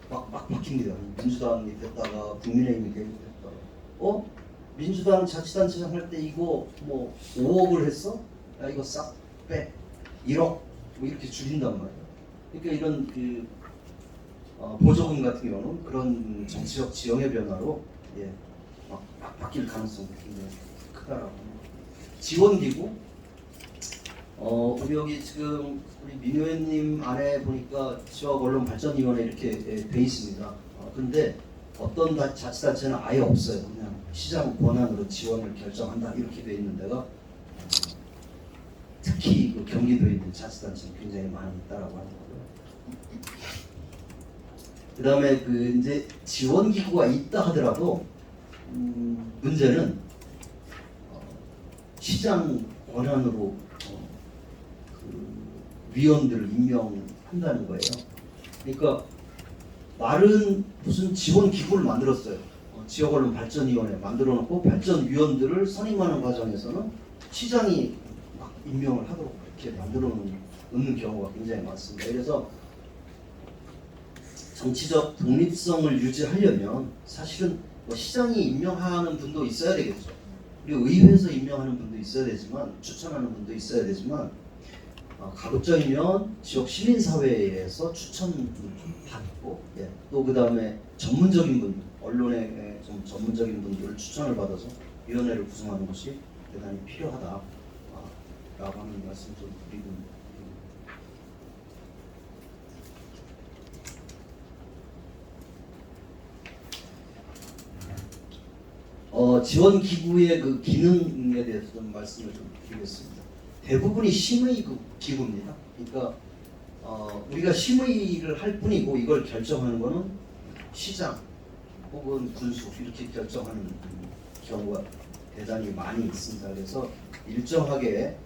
막 바뀝니다. 민주당이 됐다가 국민의힘이 됐다가 민주당 자치단체장 할 때 이거 뭐 5억을 했어? 야 이거 싹 빼 1억 뭐 이렇게 줄인단 말이에요. 그러니까 이런 보조금 같은 경우는 그런 정치적 지형의 변화로 막 바뀔 가능성이 굉장히 크다라고 합니다. 지원기구 우리 여기 지금 우리 민효연님 안에 보니까 지역언론발전위원회 이렇게 돼 있습니다. 그런데 어떤 자치단체는 아예 없어요. 그냥 시장 권한으로 지원을 결정한다 이렇게 돼 있는 데가 특히 그 경기도에 있는 자치단체는 굉장히 많이 있다라고 하는 거고요. 그다음에 그 이제 지원기구가 있다 하더라도 문제는 시장 권한으로 그 위원들을 임명한다는 거예요. 그러니까 말은 무슨 지원 기구를 만들었어요. 지역언론발전위원회 만들어놓고 발전위원들을 선임하는 과정에서는 시장이 막 임명을 하도록 그렇게 만들어놓는 경우가 굉장히 많습니다. 그래서 정치적 독립성을 유지하려면 사실은 뭐 시장이 임명하는 분도 있어야 되겠죠. 그리고 의회에서 임명하는 분도 있어야 되지만 추천하는 분도 있어야 되지만 가급적이면 지역 시민사회에서 추천을 받고 또 그 다음에 전문적인 분들, 언론의 좀 전문적인 분들을 추천을 받아서 위원회를 구성하는 것이 대단히 필요하다라고 하는 말씀 좀 드리고 지원 기구의 그 기능에 대해서 좀 말씀을 좀 드리겠습니다. 대부분이 심의 기구입니다. 그러니까 우리가 심의를 할 뿐이고 이걸 결정하는 거는 시장 혹은 군수 이렇게 결정하는 경우가 대단히 많이 있습니다. 그래서 일정하게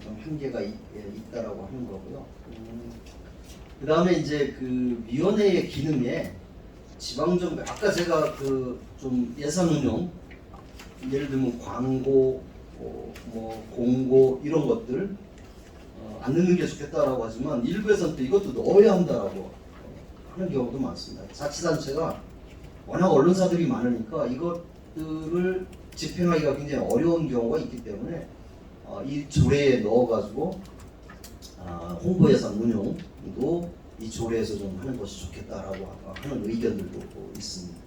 좀 한계가 있다라고 하는 거고요. 그 다음에 이제 그 위원회의 기능에 지방정부 아까 제가 그 좀 예산 운용 예를 들면 광고 뭐 공고 이런 것들 안 넣는 게 좋겠다라고 하지만 일부에서는 또 이것도 넣어야 한다라고 하는 경우도 많습니다. 자치단체가 워낙 언론사들이 많으니까 이것들을 집행하기가 굉장히 어려운 경우가 있기 때문에 이 조례에 넣어가지고 홍보 예산 운용도 이 조례에서 좀 하는 것이 좋겠다라고 하는 의견들도 있습니다.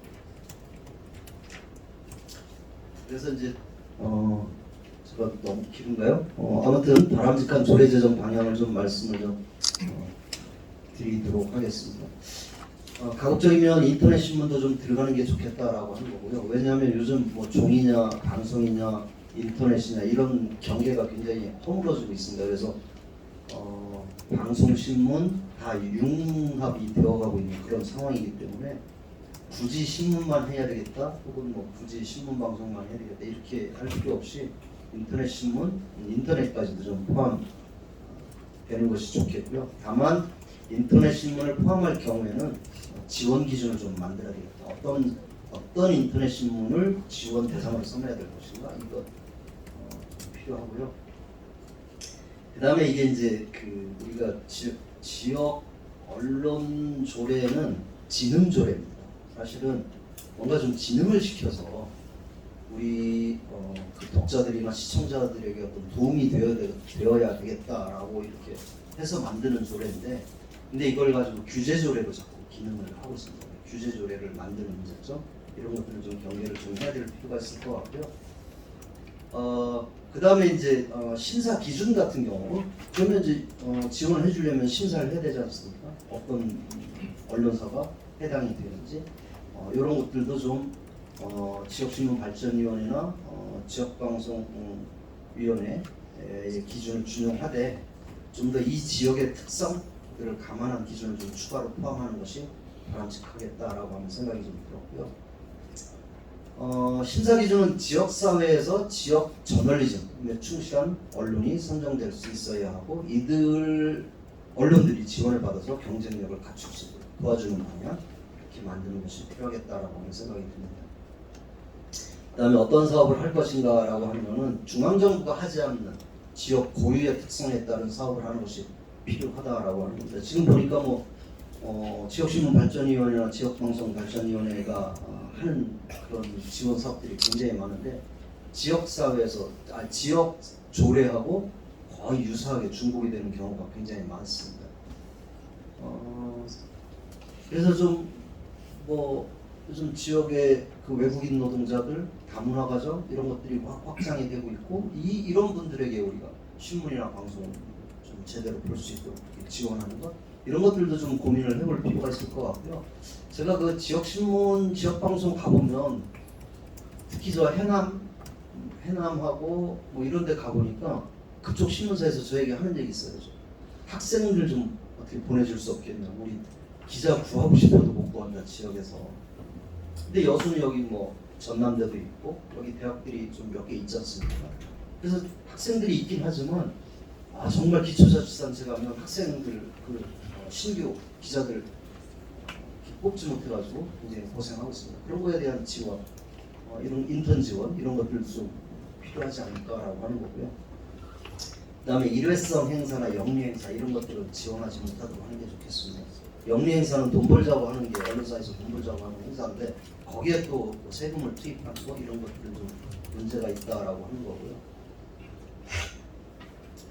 그래서 이제 제가 너무 길은가요? 아무튼 바람직한 조례 제정 방향을 좀 말씀을 좀 드리도록 하겠습니다. 가급적이면 인터넷 신문도 좀 들어가는 게 좋겠다라고 하는 거고요. 왜냐하면 요즘 뭐 종이냐 방송이냐 인터넷이냐 이런 경계가 굉장히 허물어지고 있습니다. 그래서 방송 신문 다 융합이 되어가고 있는 그런 상황이기 때문에 굳이 신문만 해야 되겠다, 혹은 뭐 굳이 신문 방송만 해야 되겠다 이렇게 할 필요 없이 인터넷 신문, 인터넷까지도 좀 포함되는 것이 좋겠고요. 다만 인터넷 신문을 포함할 경우에는 지원 기준을 좀 만들어야 되겠다. 어떤 인터넷 신문을 지원 대상으로 삼아야 될 것인가 이거 필요하고요. 그다음에 이게 이제 그 우리가 지역 언론 조례는 지능 조례입니다. 사실은 뭔가 좀 지능을 시켜서 우리 그 독자들이나 시청자들에게 어떤 도움이 되어야 되겠다라고 이렇게 해서 만드는 조례인데, 근데 이걸 가지고 규제 조례로 자꾸 기능을 하고 있습니다. 규제 조례를 만드는 문제점 이런 것들을 좀 경계를 좀 해야 될 필요가 있을 것 같고요. 그 다음에 이제 심사 기준 같은 경우 그러면 이제 지원을 해주려면 심사를 해야 되지 않습니까? 어떤 언론사가 해당이 되는지 이런 것들도 좀 지역신문발전위원회나 지역방송위원회의 기준을 준용하되 좀 더 이 지역의 특성들을 감안한 기준을 좀 추가로 포함하는 것이 바람직하겠다라고 하는 생각이 좀 들었고요. 심사 기준은 지역 사회에서 지역 저널리즘에 충실한 언론이 선정될 수 있어야 하고, 이들 언론들이 지원을 받아서 경쟁력을 갖출 수 있도록 도와주는 방향 이렇게 만드는 것이 필요하겠다라고 하는 생각이 듭니다. 그다음에 어떤 사업을 할 것인가라고 하는 것은 중앙정부가 하지 않는 지역 고유의 특성에 따른 사업을 하는 것이 필요하다라고 하는 겁니다. 지금 보니까 지역신문발전위원회나 지역방송발전위원회가 하는 그런 지원 사업들이 굉장히 많은데 지역사회에서 지역 조례하고 거의 유사하게 중복이 되는 경우가 굉장히 많습니다. 그래서 좀 요즘 지역의 그 외국인 노동자들 다문화 가정 이런 것들이 확장이 되고 있고, 이런 분들에게 우리가 신문이나 방송 좀 제대로 볼 수 있도록 지원하는 것 이런 것들도 좀 고민을 해볼 필요가 있을 것 같고요. 제가 그 지역 신문, 지역 방송 가보면 특히 저 해남하고 뭐 이런 데 가보니까 그쪽 신문사에서 저에게 하는 얘기 있어요. 학생들 좀 어떻게 보내줄 수 없겠냐. 우리 기자 구하고 싶어도 못 구한다, 지역에서. 근데 여수는 여기 뭐 전남대도 있고 여기 대학들이 좀 몇 개 있지 않습니까? 그래서 학생들이 있긴 하지만 정말 기초자치단체 가면 학생들 신규 기자들 뽑지 못해가지고 굉장히 고생하고 있습니다. 그런 거에 대한 지원, 이런 인턴 지원 이런 것들도 좀 필요하지 않을까라고 하는 거고요. 그다음에 일회성 행사나 영리 행사 이런 것들을 지원하지 못하도록 하는 게 좋겠습니다. 영리 행사는 돈 벌자고 하는 게 언론사에서 돈 벌자고 하는 행사인데 거기에 또 세금을 투입하는 거 이런 것들은 좀 문제가 있다라고 하는 거고요.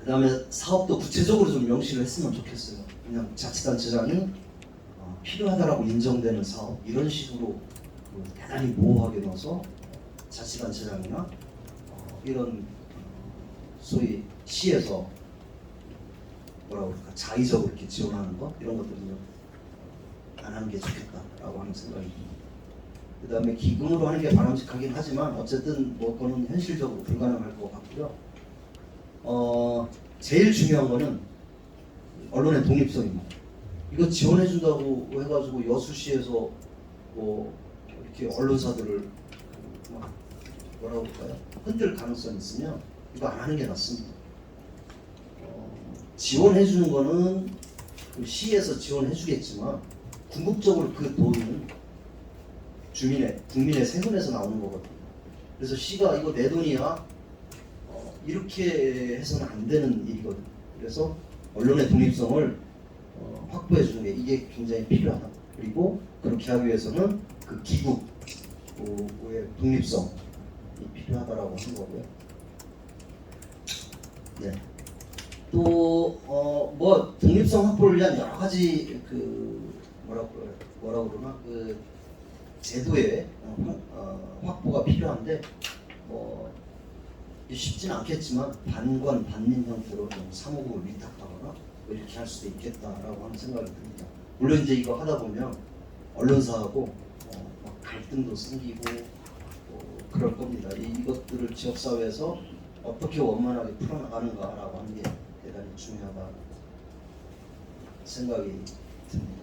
그 다음에 사업도 구체적으로 좀 명시를 했으면 좋겠어요. 그냥 자치단체장이 필요하다라고 인정되는 사업 이런 식으로 대단히 모호하게 넣어서 자치단체장이나 이런 소위 시에서 자의적으로 이렇게 지원하는 것 이런 것들은요 안 하는 게 좋겠다라고 하는 생각이 듭니다. 그 다음에 기금으로 하는 게 바람직하긴 하지만 어쨌든 그거는 현실적으로 불가능할 것 같고요. 제일 중요한 거는 언론의 독립성입니다. 이거 지원해준다고 해가지고 여수시에서 이렇게 언론사들을 뭐라고 할까요? 흔들 가능성이 있으면 이거 안 하는 게 낫습니다. 지원해주는 거는 그 시에서 지원해주겠지만 궁극적으로 그 돈은 국민의 세금에서 나오는 거거든요. 그래서 시가 이거 내 돈이야 이렇게 해서는 안 되는 일이거든요. 그래서 언론의 독립성을 확보해 주는 게 이게 굉장히 필요하다. 그리고 그렇게 하기 위해서는 그 기구의 독립성이 필요하다라고 하는 거고요. 네. 또 독립성 확보를 위한 여러 가지 뭐라고 그러나 그 제도의 확보가 필요한데 쉽지는 않겠지만 반관 반민 형태로 좀 사무국을 위탁하거나 이렇게 할 수도 있겠다라고 하는 생각이 듭니다. 물론 이제 이거 하다 보면 언론사하고 갈등도 생기고 그럴 겁니다. 이것들을 지역사회에서 어떻게 원만하게 풀어나가는가라고 하는 게 대단히 중요하다 생각이 듭니다.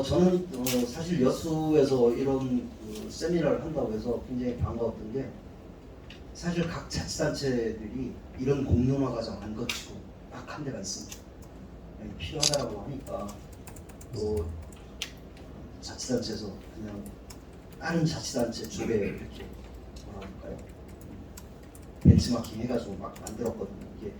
저는 사실 여수에서 이런 세미나를 한다고 해서 굉장히 반가웠던 게 사실 각 자치단체들이 이런 공론화 과정 안 거치고 딱 한 대가 있습니다. 필요하다고 하니까 또 자치단체에서 그냥 다른 자치단체 주변에 이렇게 뭐라 할까요? 벤치마킹 해가지고 막 만들었거든요. 이게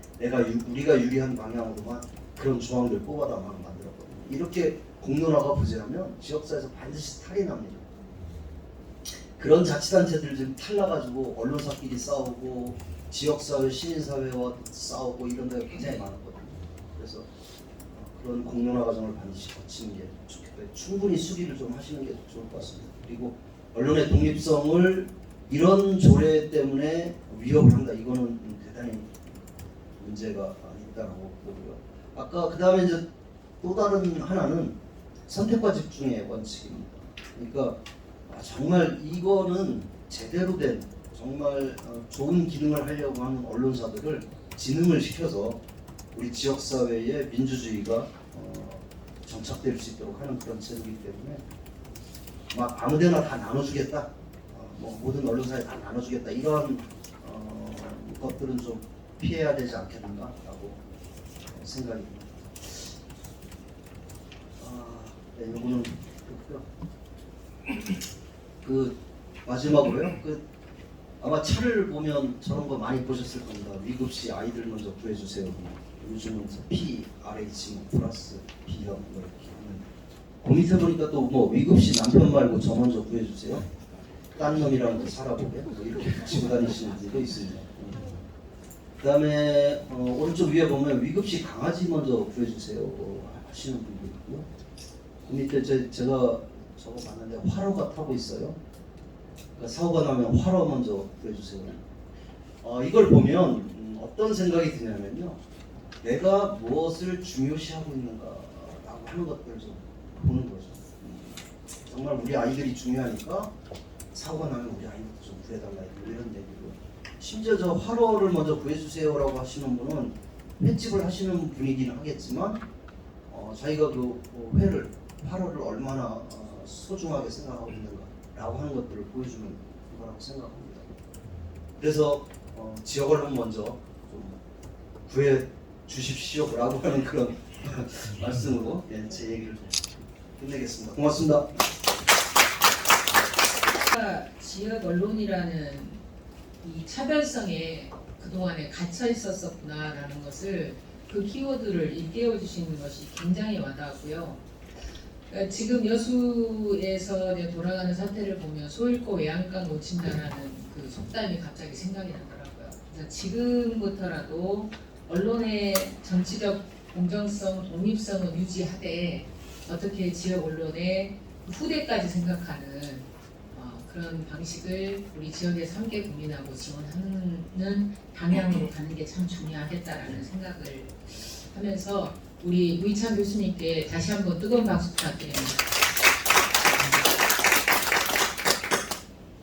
우리가 유리한 방향으로만 그런 조항들 뽑아다 막 만들었거든요. 이렇게 공론화가 부재하면 지역사회에서 반드시 탈이 납니다. 그런 자치단체들 좀 탈나가지고 언론사끼리 싸우고 지역사회, 시민사회와 싸우고 이런 데가 굉장히 많았거든요. 그래서 그런 공론화 과정을 반드시 거치는 게 좋겠고요. 충분히 수리를 좀 하시는 게 좋을 것 같습니다. 그리고 언론의 독립성을 이런 조례 때문에 위협을 한다. 이거는 대단히 문제가 있다고 보고요. 아까 그 다음에 이제 또 다른 하나는 선택과 집중의 원칙입니다. 그러니까 정말 이거는 제대로 된 정말 좋은 기능을 하려고 하는 언론사들을 진흥을 시켜서 우리 지역사회의 민주주의가 정착될 수 있도록 하는 그런 제도이기 때문에 막 아무데나 다 나눠주겠다, 뭐 모든 언론사에 다 나눠주겠다 이런 것들은 좀 피해야 되지 않겠는가라고 생각이 듭니다. 네, 요거는 그렇고요. 그 마지막으로요. 아마 차를 보면 저런 거 많이 보셨을 겁니다. 위급시 아이들 먼저 구해주세요. 요즘은 PRH 뭐 플러스 B형 뭐 이렇게 하는. 그 밑에 보니까 또 뭐 위급시 남편 말고 저 먼저 구해주세요. 딴 놈이랑 또 살아보게 뭐 이렇게 붙이고 다니시는 분들도 있습니다. 그다음에 오른쪽 위에 보면 위급시 강아지 먼저 구해주세요 하시는 분도 있고요. 그 밑에 제가 저거 봤는데 화로가 타고 있어요. 그러니까 사고가 나면 화로 먼저 구해주세요. 이걸 보면 어떤 생각이 드냐면요. 내가 무엇을 중요시하고 있는가라고 하는 것들을 좀 보는 거죠. 정말 우리 아이들이 중요하니까 사고가 나면 우리 아이들도 좀 구해달라 이런 얘기고, 심지어 저 화로를 먼저 구해주세요라고 하시는 분은 횟집을 하시는 분이긴 하겠지만 자기가 그 화로를 얼마나 소중하게 생각하고 있는가라고 하는 것들을 보여주는 거라고 생각합니다. 그래서 지역 언론 먼저 좀 구해 주십시오라고 하는 그런 말씀으로 제 얘기를 좀 끝내겠습니다. 고맙습니다. 지역 언론이라는 이 차별성에 그동안에 갇혀 있었구나라는 것을 그 키워드를 일깨워 주시는 것이 굉장히 와닿았고요. 그러니까 지금 여수에서 돌아가는 사태를 보면 소 잃고 외양간 놓친다라는 그 속담이 갑자기 생각이 나더라고요. 그래서 지금부터라도 언론의 정치적 공정성, 독립성을 유지하되 어떻게 지역 언론의 후대까지 생각하는 그런 방식을 우리 지역에서 함께 고민하고 지원하는 방향으로 가는 게 참 중요하겠다라는 생각을 하면서 우리 우이찬 교수님께 다시 한번 뜨거운 박수 부탁드립니다.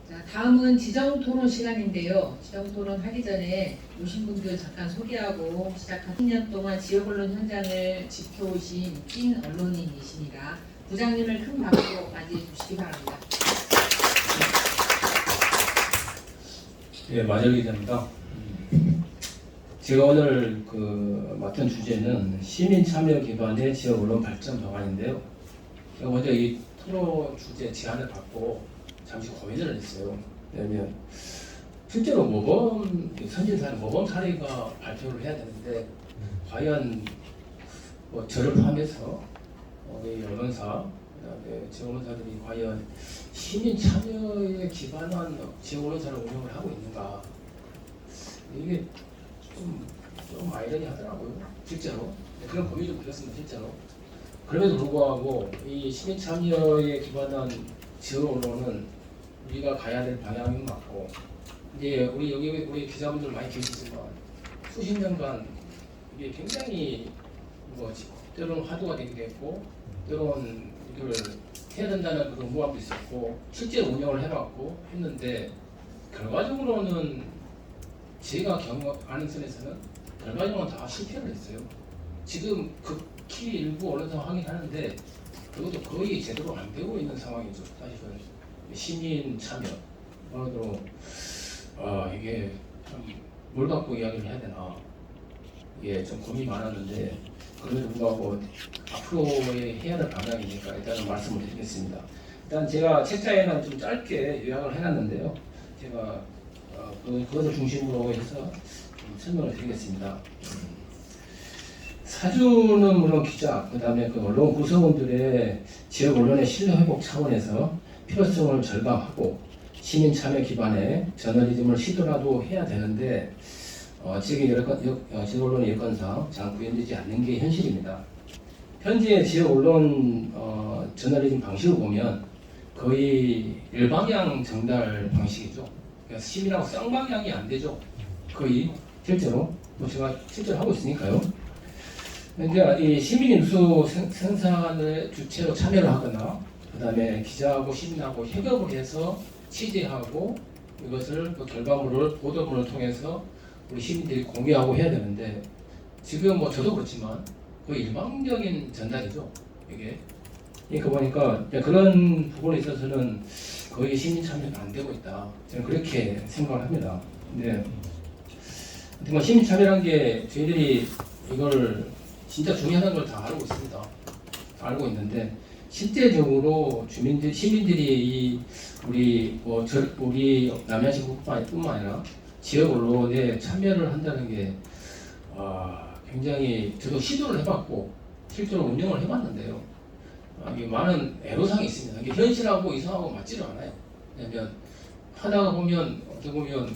자, 다음은 지정토론 시간인데요. 지정토론 하기 전에 오신 분들 잠깐 소개하고 시작한 10년 동안 지역 언론 현장을 지켜오신 찐 언론인이십니다. 부장님을 큰 박수로 맞이해 주시기 바랍니다. 예, 마절 기자입니다. 제가 오늘 맡은 주제는 시민 참여 기반의 지역 언론 발전 방안인데요. 제가 먼저 이 토론 주제 제안을 받고 잠시 고민을 했어요. 왜냐하면 실제로 선진사는 모범 사례가 발표를 해야 되는데 과연 저를 포함해서 이 언론사, 그다음에 지역 언론사들이 과연 시민 참여에 기반한 지역 언론사를 운영을 하고 있는가, 이게 좀 아이러니하더라고요. 실제로 그런 고민이 좀 들었습니다. 실제로. 그럼에도 불구하고 이 시민 참여에 기반한 지역 언론은 우리가 가야 될 방향이 맞고, 이제 우리 기자분들 많이 계시지만 수십 년간 이게 굉장히 때로는 화두가 되기도 했고, 때로는 이걸 해야 된다는 그런 무합도 있었고, 실제로 운영을 해왔고 했는데, 결과적으로는 제가 아는 선에서는 결과적으로는 다 실패를 했어요. 지금 극히 일부 언론사 하긴 하는데 그것도 거의 제대로 안 되고 있는 상황이죠. 사실은 시민 참여, 말로 이게 참 뭘 갖고 이야기를 해야 되나, 이게 좀 고민이 많았는데 그럼에도 불구하고 앞으로의 해야 될 방향이니까 일단은 말씀을 드리겠습니다. 일단 제가 책자에는 좀 짧게 요약을 해놨는데요. 제가 그것을 중심으로 해서 좀 설명을 드리겠습니다. 사주는 물론 기자, 그 다음에 그 언론 구성원들의 지역 언론의 신뢰 회복 차원에서 필요성을 절감하고 시민 참여 기반의 저널리즘을 시도라도 해야 되는데 지역 언론의 여건상 잘 구현되지 않는 게 현실입니다. 현재 지역 언론 저널리즘 방식을 보면 거의 일방향 전달 방식이죠. 그러니까 시민하고 쌍방향이 안 되죠. 거의 실제로 제가 실제로 하고 있으니까요. 그러니까 이 시민이 뉴스 생산을 주체로 참여를 하거나 그 다음에 기자하고 시민하고 협업을 해서 취재하고 이것을 그 결과물을 보도문을 통해서 우리 시민들이 공유하고 해야 되는데 지금 뭐 저도 그렇지만 거의 일방적인 전달이죠. 이게 그러니까 보니까 그런 부분에 있어서는 거의 시민 참여가 안 되고 있다. 저는 그렇게 생각을 합니다. 근데 정말 시민 참여란 게 저희들이 이걸 진짜 중요한 걸 다 알고 있습니다. 다 알고 있는데 실제적으로 시민들이 우리 남양시뿐만 아니라 지역 언론에 참여를 한다는 게 굉장히 저도 시도를 해봤고 실제로 운영을 해봤는데요. 이게 많은 애로사항이 있습니다. 이게 현실하고 이상하고 맞지를 않아요. 왜냐하면 하다가 보면 어떻게 보면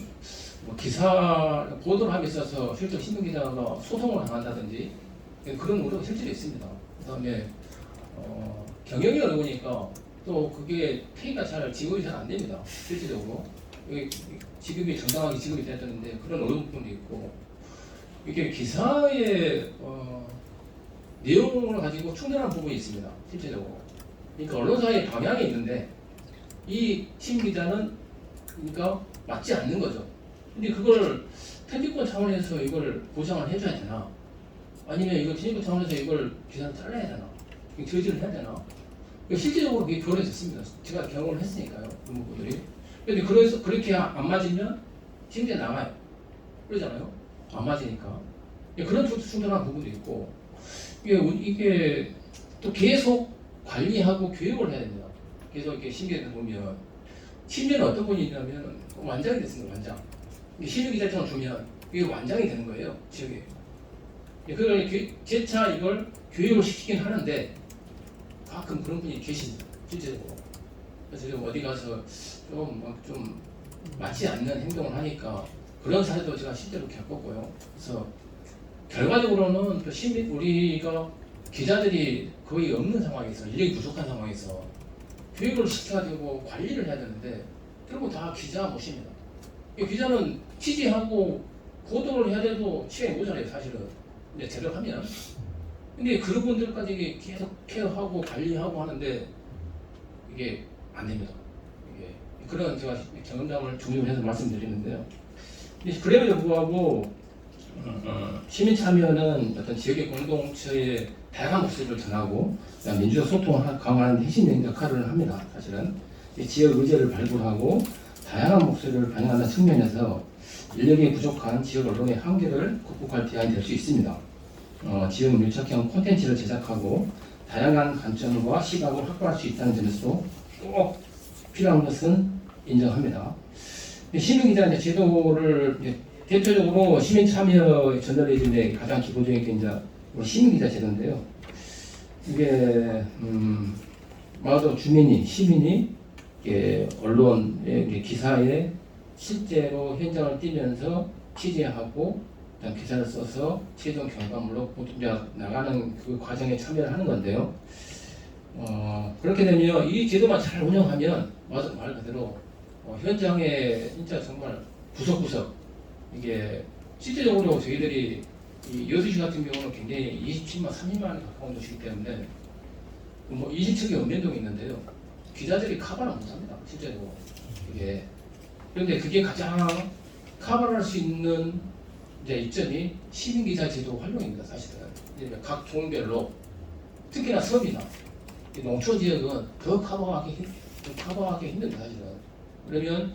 뭐 기사 보도를 함에 있어서 실제 신문 기자가 소송을 당한다든지 그런 우려가 실제로 있습니다. 그다음에 경영이 어려우니까 또 그게 페이가 지급이 잘 안 됩니다. 실질적으로 지급이 정당하게 지급이 돼야 되는데 그런 어려운 부분도 있고 이게 기사의 내용을 가지고 충돌하는 부분이 있습니다. 실제적으로. 그러니까 언론사의 방향이 있는데 이 시민 기자는 그러니까 맞지 않는 거죠. 근데 그걸 편집권 차원에서 이걸 보장을 해줘야 되나? 아니면 이걸 편집권 차원에서 이걸 기사를 잘라야 되나? 저지를 해야 되나? 실질적으로 그게 교란했습니다. 제가 경험을 했으니까요. 그런 부분들이. 근데 그래서 그렇게 안 맞으면 팀제 나가요. 그러잖아요. 안 맞으니까. 그런 충분한 부분도 있고 이게 또 계속 관리하고 교육을 해야 됩니다. 계속 이렇게 신기하게 보면 심지어는 어떤 분이 있냐면 완장이 됐습니다. 완장. 신유 기자청을 주면 이게 완장이 되는 거예요. 지역에. 그걸 재차 이걸 교육을 시키긴 하는데 가끔 그런 분이 계십니다. 실제적으로. 그래서 제가 어디 가서 좀 맞지 않는 행동을 하니까 그런 사례도 제가 실제로 겪었고요. 그래서 결과적으로는 또 우리가 기자들이 거의 없는 상황에서 인력이 부족한 상황에서 교육을 시켜가지고 관리를 해야 되는데 결국 다 기자 모십니다. 기자는 취재하고 보도를 해야 돼도 시간이 모자라요. 사실은. 근데 제대로 하면. 근데 그런 분들까지 계속 케어하고 관리하고 하는데 이게 안 됩니다. 이게 그런 제가 경험담을 중심으로 해서 말씀드리는데요. 그럼에도 불구하고 시민 참여는 어떤 지역의 공동체의 다양한 목소리를 전하고 민주적 소통을 강화하는 핵심 역할을 합니다. 사실은 지역 의제를 발굴하고 다양한 목소리를 반영하는 측면에서 인력이 부족한 지역 언론의 한계를 극복할 대안이 될 수 있습니다. 지역 밀착형 콘텐츠를 제작하고 다양한 관점과 시각을 확보할 수 있다는 점에서도 꼭 필요한 것은 인정합니다. 시민기자 제도를 대표적으로 시민 참여 저널리즘의 가장 기본적인 게 이제 우리 시민기자 제도인데요. 이게 마을 시민이 언론의 기사에 실제로 현장을 뛰면서 취재하고 기사를 써서 최종 결과물로 나가는 그 과정에 참여를 하는 건데요. 그렇게 되면 이 제도만 잘 운영하면 말 그대로 현장에 진짜 정말 구석구석 이게 실제적으로 저희들이 이 여수시 같은 경우는 굉장히 27만, 30만 가까운 도시이기 때문에 뭐 20척의 읍면동이 있는데요. 기자들이 커버를 못합니다. 실제로 이게 그런데 그게 가장 커버할 수 있는 이제 이점이 시민기자 제도 활용입니다. 사실은 각 종별로 특히나 섬이나 이 농촌 지역은 더 커버하기 힘들다 사실은. 그러면